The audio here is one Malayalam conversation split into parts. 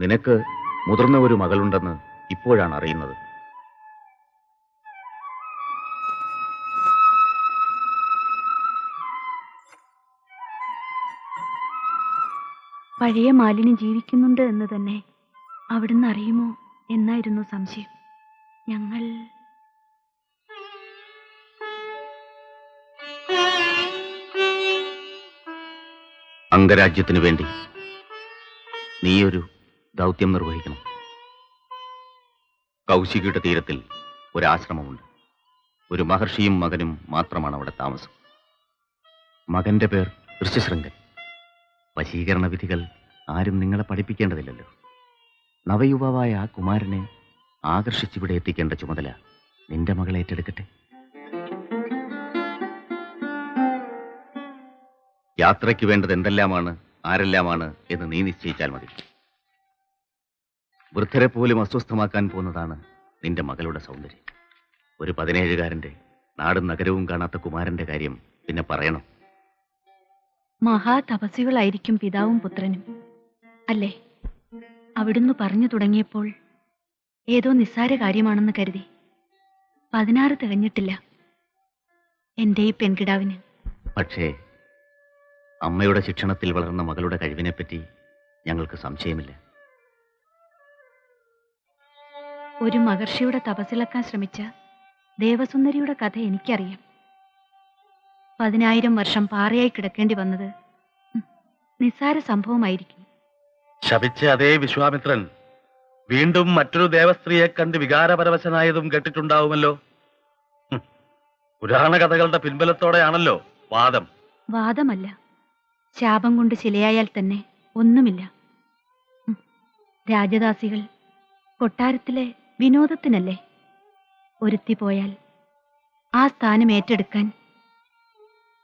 നിനക്ക് മുതിർന്ന ഒരു മകളുണ്ടെന്ന് ഇപ്പോഴാണ് അറിയുന്നത്. പഴയ മാലിനി ജീവിക്കുന്നുണ്ട് എന്ന് തന്നെ അവിടുന്ന് അറിയുമോ എന്നായിരുന്നു സംശയം. ഞങ്ങൾ അംഗരാജ്യത്തിനു വേണ്ടി നീയൊരു ദൗത്യം നിർവഹിക്കണം. കൗശികയുടെ തീരത്തിൽ ഒരാശ്രമമുണ്ട്. ഒരു മഹർഷിയും മകനും മാത്രമാണ് അവിടെ താമസം. മകന്റെ പേർ ഋഷ്യശൃംഗൻ. വശീകരണ വിധികൾ ആരും നിങ്ങളെ പഠിപ്പിക്കേണ്ടതില്ലല്ലോ. നവയുവാവായ ആ കുമാരനെ ആകർഷിച്ചിവിടെ എത്തിക്കേണ്ട ചുമതല നിന്റെ മകൾ ഏറ്റെടുക്കട്ടെ. യാത്രയ്ക്ക് വേണ്ടത് എന്തെല്ലാമാണ്, ആരെല്ലാമാണ് എന്ന് നീ നിശ്ചയിച്ചാൽ മതി. വൃദ്ധരെ പോലും അസ്വസ്ഥമാക്കാൻ പോകുന്നതാണ് നിന്റെ മകളുടെ സൗന്ദര്യം. ഒരു 17കാരന്റെ നാടും നഗരവും കാണാത്ത കുമാരന്റെ കാര്യം പിന്നെ പറയണം. മഹാതപസ്വികളായിരിക്കും പിതാവും പുത്രനും അല്ലേ? അവിടുന്ന് പറഞ്ഞു തുടങ്ങിയപ്പോൾ ഏതോ നിസ്സാര കാര്യമാണെന്ന് കരുതി. 16 തികഞ്ഞിട്ടില്ല എന്റെ ഈ പെൺകിടാവിന്. പക്ഷേ അമ്മയുടെ ശിക്ഷണത്തിൽ വളർന്ന മകളുടെ കഴിവിനെപ്പറ്റി ഞങ്ങൾക്ക് സംശയമില്ല. ഒരു മഹർഷിയുടെ തപസ്സിളക്കാൻ ശ്രമിച്ച ദേവസുന്ദരിയുടെ കഥ എനിക്കറിയാം. 10,000 വർഷം പാറയായി കിടക്കേണ്ടി വന്നത് നിസ്സാര സംഭവമായിരിക്കും. ശപിച്ച അതേ വിശ്വാമിത്രൻ വീണ്ടും മറ്റൊരു ദേവസ്ത്രീയെ കണ്ട് വികാരപരവശനായതും കേട്ടിട്ടുണ്ടാവുമല്ലോ. പുരാണ കഥകളുടെ പിൻബലത്തോടെയാണല്ലോ വാദം. വാദമല്ല, ശാപം കൊണ്ട് ശിലയായാൽ തന്നെ ഒന്നുമില്ല. രാജദാസികൾ കൊട്ടാരത്തിലെ വിനോദത്തിനല്ലേ? ഒരുത്തി പോയാൽ ആ സ്ഥാനം ഏറ്റെടുക്കാൻ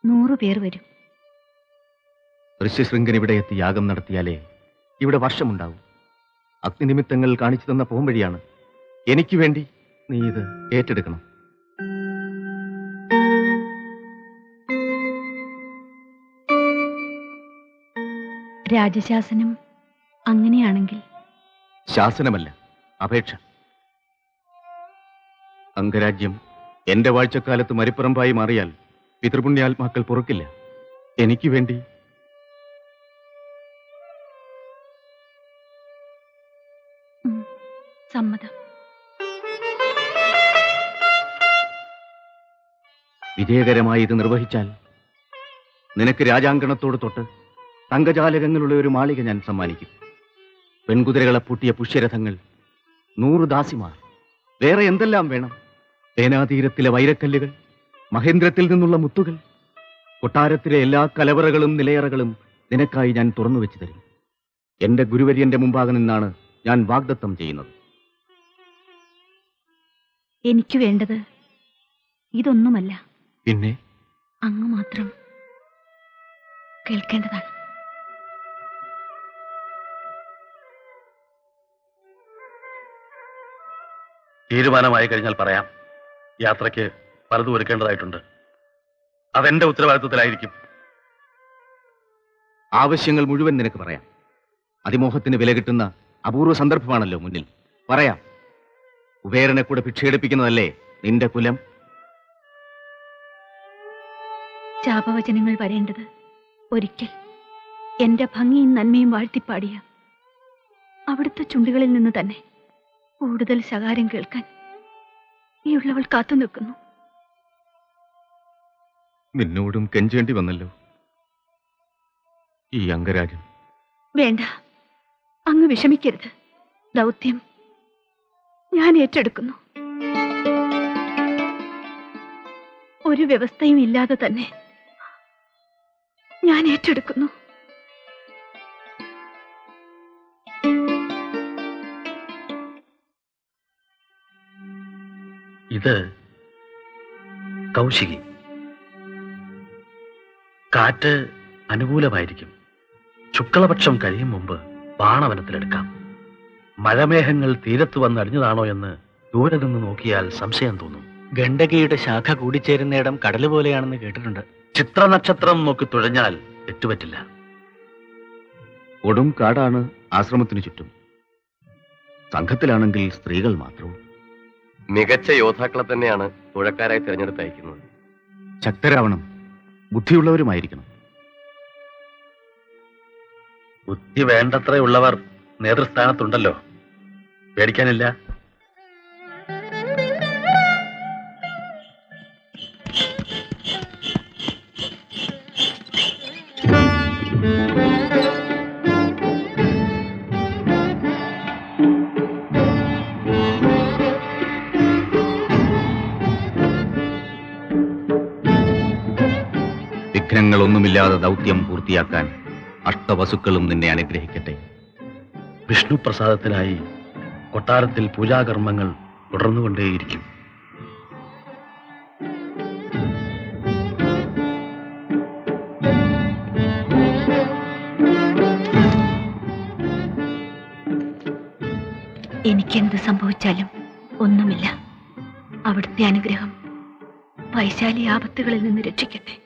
100 പേർ വരും. ഋഷ്യശൃംഗൻ ഇവിടെ എത്തി യാഗം നടത്തിയാലേ ഇവിടെ വർഷമുണ്ടാവും. അഗ്നിനിമിത്തങ്ങൾ കാണിച്ചു തന്ന പോംവഴിയാണ്. എനിക്ക് വേണ്ടി നീ ഇത് ഏറ്റെടുക്കണം. രാജശാസനം അങ്ങനെയാണെങ്കിൽ? ശാസനമല്ല, അപേക്ഷ. അംഗരാജ്യം എന്റെ വാഴ്ചക്കാലത്ത് മരിപ്പറമ്പായി മാറിയാൽ പിതൃപുണ്യാത്മാക്കൾ പൊറുക്കില്ല. എനിക്ക് വേണ്ടി സമ്മതം. വിജയകരമായി ഇത് നിർവഹിച്ചാൽ നിനക്ക് രാജാങ്കണത്തോട് തൊട്ട് തങ്കജാലകങ്ങളുള്ള ഒരു മാളിക ഞാൻ സമ്മാനിക്കും. പെൺകുതിരകളെ പൂട്ടിയ പുഷ്യരഥങ്ങൾ, 100 ദാസിമാർ, വേറെ എന്തെല്ലാം വേണം? സേനാതീരത്തിലെ വൈരക്കല്ലുകൾ, മഹേന്ദ്രത്തിൽ നിന്നുള്ള മുത്തുകൾ, കൊട്ടാരത്തിലെ എല്ലാ കലവറകളും നിലയറകളും നിനക്കായി ഞാൻ തുറന്നു വെച്ചു തരും. എന്റെ ഗുരുവര്യന്റെ മുമ്പാകെ നിന്നാണ് ഞാൻ വാഗ്ദത്തം ചെയ്യുന്നത്. എനിക്ക് വേണ്ടത് ഇതൊന്നുമല്ല. പിന്നെ അങ്ങ് മാത്രം കേൾക്കേണ്ടതാണ്. തീരുമാനമായി കഴിഞ്ഞാൽ പറയാം. യാത്രയ്ക്ക് പലതും ഒരുക്കേണ്ടതായിട്ടുണ്ട്. അതെന്റെ ഉത്തരവാദിത്വത്തിലായിരിക്കും. ആവശ്യങ്ങൾ മുഴുവൻ നിനക്ക് പറയാം. അതിമോഹത്തിന് വില കിട്ടുന്ന അപൂർവ സന്ദർഭമാണല്ലോ മുന്നിൽ. പറയാം. കുബേരനെ കൂടെ ഭിക്ഷയെടുപ്പിക്കുന്നതല്ലേ നിന്റെ കുലം? ശാപവചനങ്ങൾ വരേണ്ടത് ഒരിക്കൽ എന്റെ ഭംഗിയും നന്മയും വാഴ്ത്തിപ്പാടിയ അവിടുത്തെ ചുണ്ടുകളിൽ നിന്ന് തന്നെ. കൂടുതൽ ശകാരം കേൾക്കാൻ ഈ ഉള്ളവൾ കാത്തു നിൽക്കുന്നു. നിന്നോടും കെഞ്ചേണ്ടി വന്നല്ലോ ഈ അംഗരാജൻ. വേണ്ട, അങ്ങ് വിഷമിക്കരുത്. ദൗത്യം ഞാൻ ഏറ്റെടുക്കുന്നു. ഒരു വ്യവസ്ഥയും ഇല്ലാതെ തന്നെ ഞാൻ ഏറ്റെടുക്കുന്നു. ഇത് കൗശികി. കാറ്റ് അനുകൂലമായിരിക്കും. ശുക്ലപക്ഷം കഴിയും മുമ്പ് ബാണവനത്തിലെടുക്കാം. മഴമേഘങ്ങൾ തീരത്ത് വന്നടിഞ്ഞതാണോ എന്ന് ദൂരെ നിന്ന് നോക്കിയാൽ സംശയം തോന്നും. ഗണ്ഡകിയുടെ ശാഖ കൂടിച്ചേരുന്നിടം കടല് പോലെയാണെന്ന് കേട്ടിട്ടുണ്ട്. ചിത്രനക്ഷത്രം നോക്കി തുഴഞ്ഞാൽ തെറ്റുപറ്റില്ല. കൊടും കാടാണ് ആശ്രമത്തിനു ചുറ്റും. സംഘത്തിലാണെങ്കിൽ സ്ത്രീകൾ മാത്രവും. മികച്ച യോദ്ധാക്കളെ തന്നെയാണ് തുഴക്കാരായി തിരഞ്ഞെടുത്തയക്കുന്നത്. ശക്തരാവണം, ബുദ്ധിയുള്ളവരുമായിരിക്കണം. ബുദ്ധി വേണ്ടത്രയുള്ളവർ നേതൃസ്ഥാനത്തുണ്ടല്ലോ, പേടിക്കാനില്ല. വിഘ്നങ്ങളൊന്നുമില്ലാതെ ദൗത്യം പൂർത്തിയാക്കാൻ അഷ്ടവസുക്കളും നിന്നെ അനുഗ്രഹിക്കട്ടെ. വിഷ്ണു പ്രസാദത്തിനായി കൊട്ടാരത്തിൽ പൂജാകർമ്മങ്ങൾ തുടർന്നുകൊണ്ടേയിരിക്കും. എനിക്കെന്ത് സംഭവിച്ചാലും ഒന്നുമില്ല. അവിടുത്തെ അനുഗ്രഹം വൈശാലി ആപത്തുകളിൽ നിന്ന് രക്ഷിക്കട്ടെ.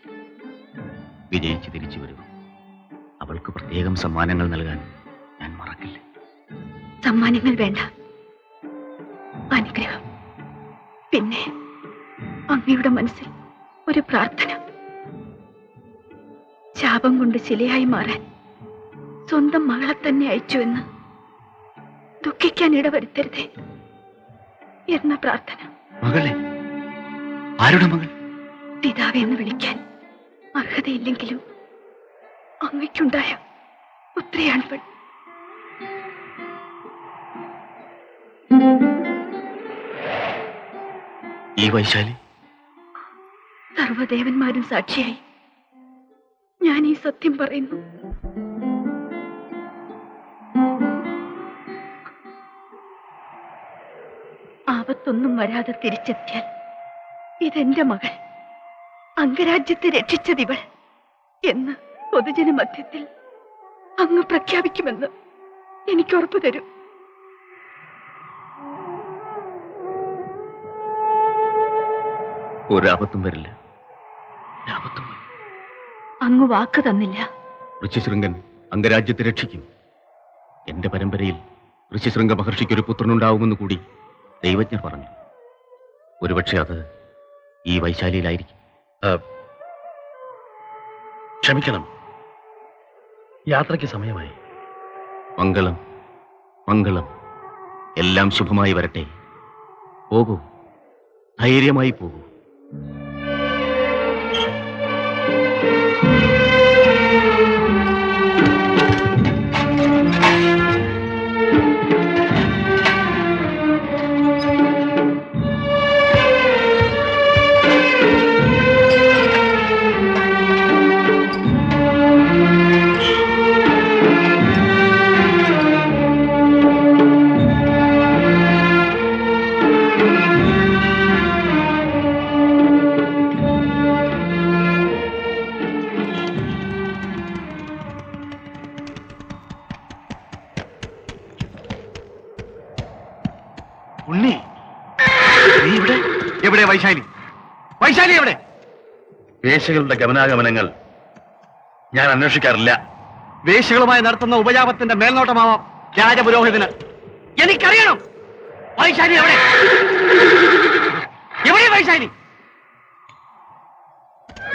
വിജയിച്ച് തിരിച്ചു വരൂ. അവൾക്ക് പ്രത്യേകം സമ്മാനങ്ങൾ നൽകാൻ ഞാൻ മറക്കില്ല. സമ്മാനങ്ങൾ വേണ്ട, അനുഗ്രഹം. പിന്നെ അങ്ങയുടെ മനസ്സിൽ ഒരു പ്രാർത്ഥന. ശാപം കൊണ്ട് ശിലയായി മാറാൻ സ്വന്തം മകളെ തന്നെ അയച്ചുവെന്ന് ദുഃഖിക്കാൻ ഇടവരുത്തരുതേ എന്ന പ്രാർത്ഥന. മകളെ? ആരുടെ മകൾ? പിതാവെ എന്ന് വിളിക്കാൻ അർഹതയില്ലെങ്കിലും അങ്ങയ്ക്കുണ്ടായ പുത്രിയാണിവൾ. ഈ വൈശാലി? സർവദേവന്മാരും സാക്ഷിയായി ഞാൻ ഈ സത്യം പറയുന്നു. ആപത്തൊന്നും വരാതെ തിരിച്ചെത്തിയാൽ ഇതെന്റെ മകൾ, അംഗരാജ്യത്തെ രക്ഷിച്ചതിവൾ എന്ന് പൊതുജന മധ്യത്തിൽ അങ്ങ് പ്രഖ്യാപിക്കുമെന്ന് എനിക്ക് ഉറപ്പു തരും. ഒരാപത്തും വരില്ല. അങ്ങ് വാക്ക് തന്നില്ല. ഋഷിശൃംഗൻ അംഗരാജ്യത്തെ രക്ഷിക്കും. എന്റെ പരമ്പരയിൽ ഋഷിശൃംഗ മഹർഷിക്ക് ഒരു പുത്രനുണ്ടാവുമെന്ന് കൂടി ദൈവജ്ഞർ പറഞ്ഞു. ഒരുപക്ഷെ അത് ഈ വൈശാലിയിലായിരിക്കും. ക്ഷമിക്കണം, യാത്രയ്ക്ക് സമയമായി. മംഗളം, മംഗളം. എല്ലാം ശുഭമായി വരട്ടെ. പോകൂ, ധൈര്യമായി പോകൂ. ഉണ്ണി, നീ ഇവിടെ? എവിടെ വൈശാലി? വൈശാലി എവിടെ? വേശ്യകളുടെ ഗമനാഗമനങ്ങൾ ഞാൻ അന്വേഷിക്കാറില്ല. വേശ്യകളുമായി നടത്തുന്ന ഉപജാപത്തിന്റെ മേൽനോട്ടമാവാം രാജപുരോഹിതന്. എനിക്കറിയണം വൈശാലി എവിടെ? എവിടെ വൈശാലി?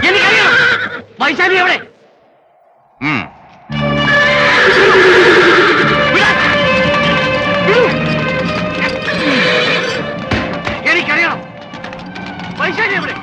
എനിക്കറിയണം വൈശാലി എവിടെ? എനിക്കറിയണം വൈശാലി എവിടെ?